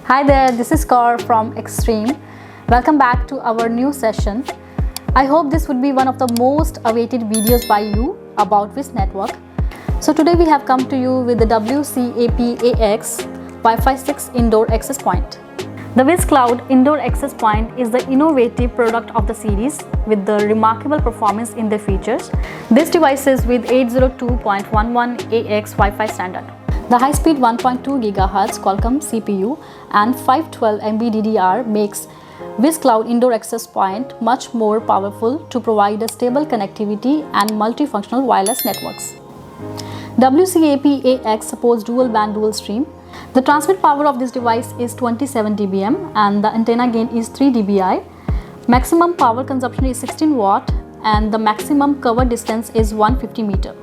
Hi there, this is Kaur from Extreme. Welcome back to our new session. I hope this would be one of the most awaited videos by you about WIS network. So today we have come to you with the WCAP-AX Wi-Fi 6 Indoor Access Point. The WisCloud Indoor Access Point is the innovative product of the series with the remarkable performance in their features. This device is with 802.11ax Wi-Fi standard. The high-speed 1.2 GHz Qualcomm CPU and 512 MB DDR makes WisCloud Indoor Access Point much more powerful to provide a stable connectivity and multifunctional wireless networks. WCAP-AX supports dual-band dual-stream. The transmit power of this device is 27 dBm and the antenna gain is 3 dBi. Maximum power consumption is 16 watt and the maximum cover distance is 150 meter.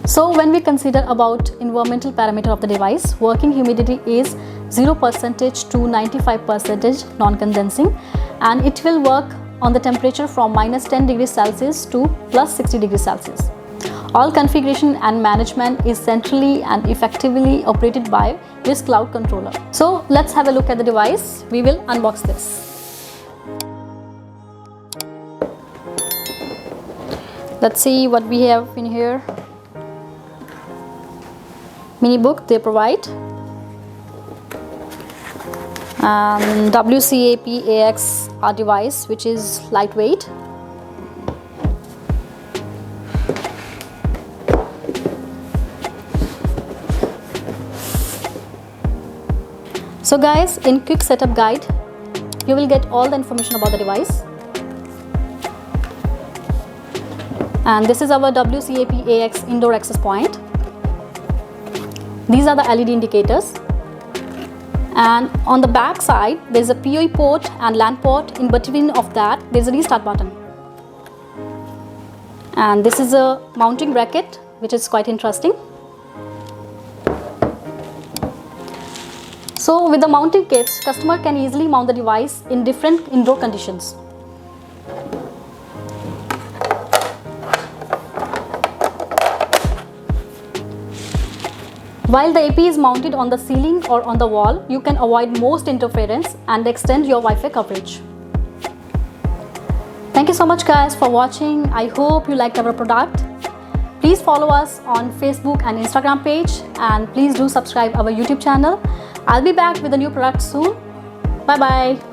So when we consider about environmental parameter of the device, working humidity is 0% to 95% non-condensing, and it will work on the temperature from -10 degrees Celsius to +60 degrees Celsius. All configuration and management is centrally and effectively operated by WisCloud Controller. So let's have a look at the device. We will unbox this. Let's see what we have in here. Mini book they provide, WCAP-AX device which is lightweight. So guys, in quick setup guide you will get all the information about the device, and this is our WCAP-AX Indoor Access Point. These are the LED indicators, and on the back side there is a PoE port and LAN port. In between of that there is a restart button, and this is a mounting bracket which is quite interesting. So with the mounting kits, customer can easily mount the device in different indoor conditions. While the AP is mounted on the ceiling or on the wall, you can avoid most interference and extend your Wi-Fi coverage. Thank you so much guys for watching. I hope you liked our product. Please follow us on Facebook and Instagram page, and please do subscribe our YouTube channel. I'll be back with a new product soon. Bye bye.